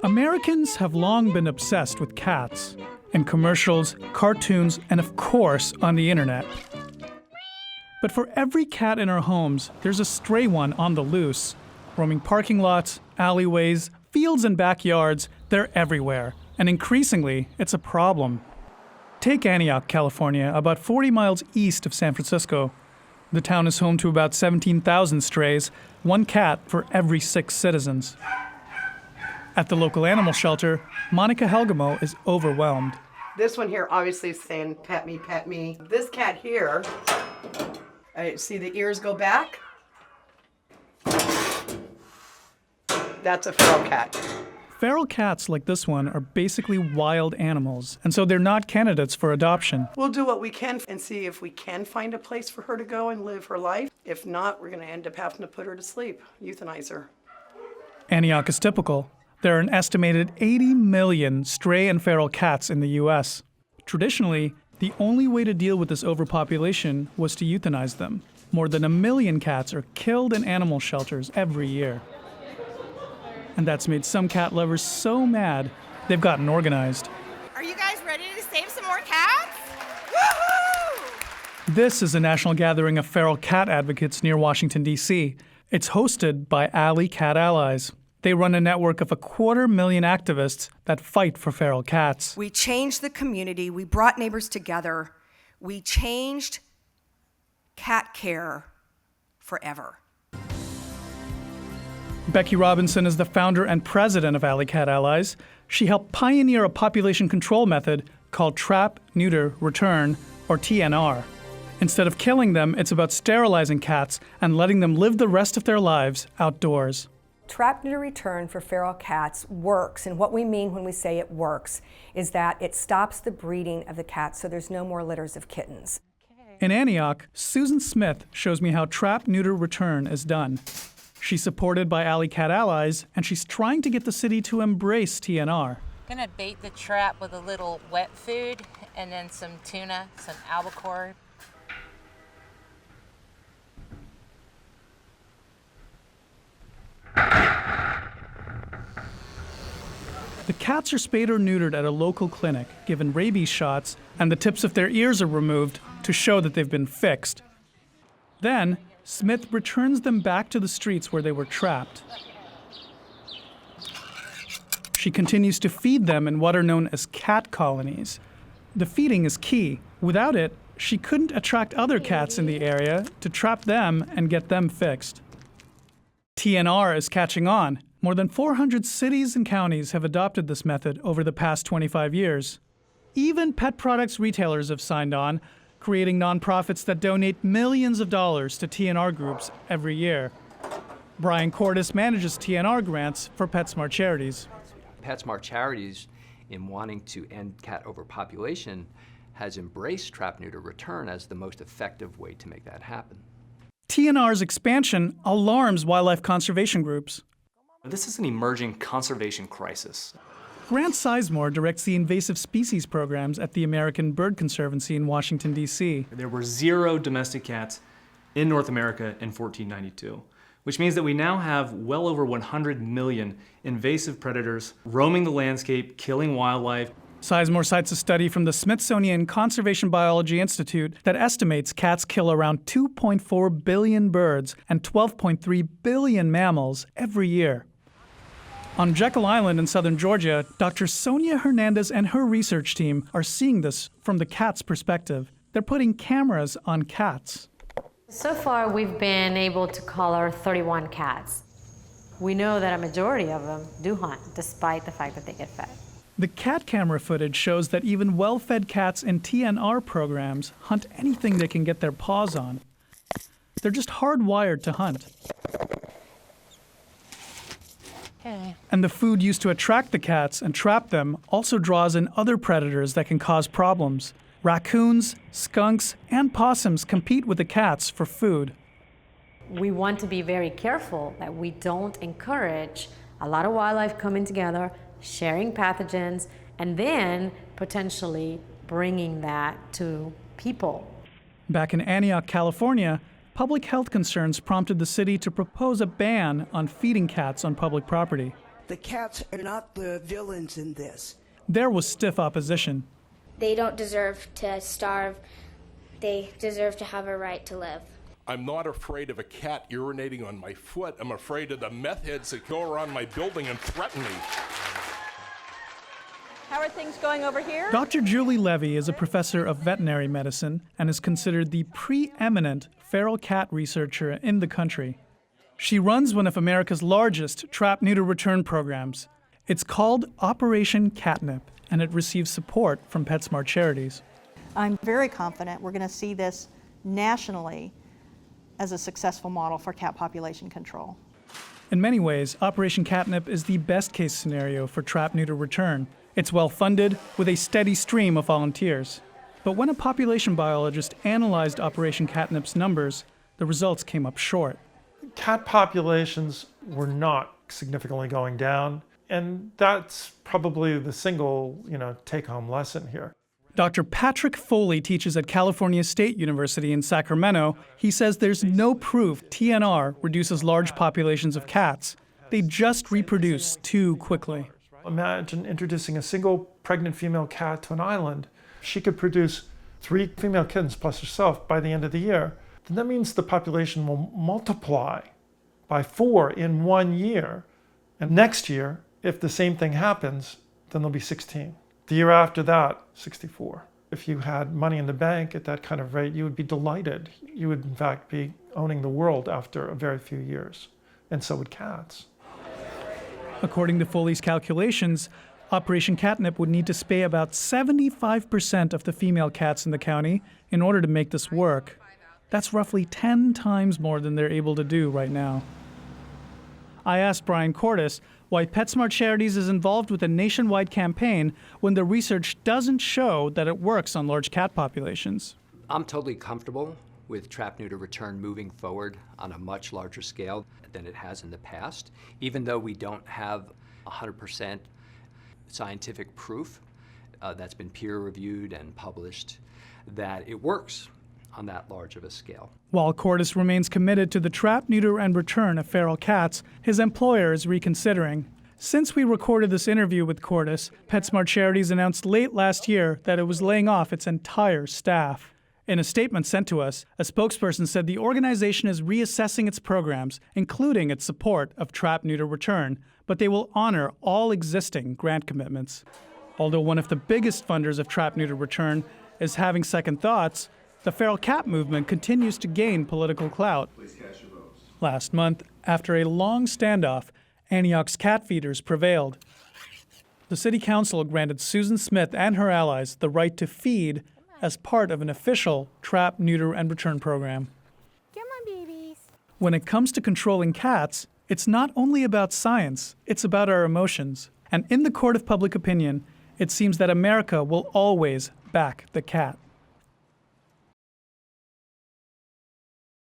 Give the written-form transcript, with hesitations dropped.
Americans have long been obsessed with cats, in commercials, cartoons, and of course, on the internet. But for every cat in our homes, there's a stray one on the loose. Roaming parking lots, alleyways, fields and backyards, they're everywhere. And increasingly, it's a problem. Take Antioch, California, about 40 miles east of San Francisco. The town is home to about 17,000 strays, one cat for every 6 citizens. At the local animal shelter, Monica Helgamo is overwhelmed. This one here obviously is saying, pet me, pet me. This cat here, see the ears go back? That's a feral cat. Feral cats like this one are basically wild animals, and so they're not candidates for adoption. We'll do what we can and see if we can find a place for her to go and live her life. If not, we're going to end up having to put her to sleep, euthanize her. Antioch is typical. There are an estimated 80 million stray and feral cats in the U.S. Traditionally, the only way to deal with this overpopulation was to euthanize them. More than 1 million cats are killed in animal shelters every year. And that's made some cat lovers so mad, they've gotten organized. Are you guys ready to save some more cats? Woohoo! This is a national gathering of feral cat advocates near Washington, D.C. It's hosted by Alley Cat Allies. They run a network of 250,000 activists that fight for feral cats. We changed the community. We brought neighbors together. We changed cat care forever. Becky Robinson is the founder and president of Alley Cat Allies. She helped pioneer a population control method called Trap, Neuter, Return, or TNR. Instead of killing them, it's about sterilizing cats and letting them live the rest of their lives outdoors. Trap, neuter, return for feral cats works, and what we mean when we say it works is that it stops the breeding of the cats so there's no more litters of kittens. In Antioch, Susan Smith shows me how Trap, Neuter, Return is done. She's supported by Alley Cat Allies, and she's trying to get the city to embrace TNR. I'm gonna bait the trap with a little wet food and then some tuna, some albacore. The cats are spayed or neutered at a local clinic, given rabies shots, and the tips of their ears are removed to show that they've been fixed. Then, Smith returns them back to the streets where they were trapped. She continues to feed them in what are known as cat colonies. The feeding is key. Without it, she couldn't attract other cats in the area to trap them and get them fixed. TNR is catching on. More than 400 cities and counties have adopted this method over the past 25 years. Even pet products retailers have signed on, creating nonprofits that donate millions of dollars to TNR groups every year. Bryan kortis manages TNR grants for PetSmart Charities. PetSmart Charities, in wanting to end cat overpopulation, has embraced Trap, Neuter, Return as the most effective way to make that happen. TNR's expansion alarms wildlife conservation groups. This is an emerging conservation crisis. Grant Sizemore directs the invasive species programs at the American Bird Conservancy in Washington, D.C. There were 0 domestic cats in North America in 1492, which means that we now have well over 100 million invasive predators roaming the landscape, killing wildlife. Sizemore cites a study from the Smithsonian Conservation Biology Institute that estimates cats kill around 2.4 billion birds and 12.3 billion mammals every year. On Jekyll Island in southern Georgia, Dr. Sonia Hernandez and her research team are seeing this from the cat's perspective. They're putting cameras on cats. So far, we've been able to collar 31 cats. We know that a majority of them do hunt, despite the fact that they get fed. The cat camera footage shows that even well-fed cats in TNR programs hunt anything they can get their paws on. They're just hardwired to hunt. Okay. And the food used to attract the cats and trap them also draws in other predators that can cause problems. Raccoons, skunks, and possums compete with the cats for food. We want to be very careful that we don't encourage a lot of wildlife coming together, sharing pathogens, and then potentially bringing that to people. Back in Antioch, California, public health concerns prompted the city to propose a ban on feeding cats on public property. The cats are not the villains in this. There was stiff opposition. They don't deserve to starve. They deserve to have a right to live. I'm not afraid of a cat urinating on my foot. I'm afraid of the meth heads that go around my building and threaten me. How are things going over here? Dr. Julie Levy is a professor of veterinary medicine and is considered the preeminent feral cat researcher in the country. She runs one of America's largest trap-neuter return programs. It's called Operation Catnip, and it receives support from PetSmart Charities. I'm very confident we're going to see this nationally as a successful model for cat population control. In many ways, Operation Catnip is the best-case scenario for trap-neuter return. It's well-funded, with a steady stream of volunteers. But when a population biologist analyzed Operation Catnip's numbers, the results came up short. Cat populations were not significantly going down, and that's probably the single, take-home lesson here. Dr. Patrick Foley teaches at California State University in Sacramento. He says there's no proof TNR reduces large populations of cats. They just reproduce too quickly. Imagine introducing a single pregnant female cat to an island. She could produce 3 female kittens plus herself by the end of the year. Then that means the population will multiply by 4 in 1 year. And next year, if the same thing happens, then there'll be 16. The year after that, 64. If you had money in the bank at that kind of rate, you would be delighted. You would, in fact, be owning the world after a very few years. And so would cats. According to Foley's calculations, Operation Catnip would need to spay about 75% of the female cats in the county in order to make this work. That's roughly 10 times more than they're able to do right now. I asked Bryan kortis why PetSmart Charities is involved with a nationwide campaign when the research doesn't show that it works on large cat populations. I'm totally comfortable with trap-neuter return moving forward on a much larger scale than it has in the past, even though we don't have 100% scientific proof that's been peer-reviewed and published that it works on that large of a scale. While kortis remains committed to the trap, neuter, and return of feral cats, his employer is reconsidering. Since we recorded this interview with kortis, PetSmart Charities announced late last year that it was laying off its entire staff. In a statement sent to us, a spokesperson said the organization is reassessing its programs, including its support of trap, neuter, return, but they will honor all existing grant commitments. Although one of the biggest funders of trap, neuter, return is having second thoughts, the feral cat movement continues to gain political clout. Last month, after a long standoff, Antioch's cat feeders prevailed. The city council granted Susan Smith and her allies the right to feed as part of an official trap, neuter, and return program. Come on, babies. When it comes to controlling cats, it's not only about science, it's about our emotions. And in the court of public opinion, it seems that America will always back the cat.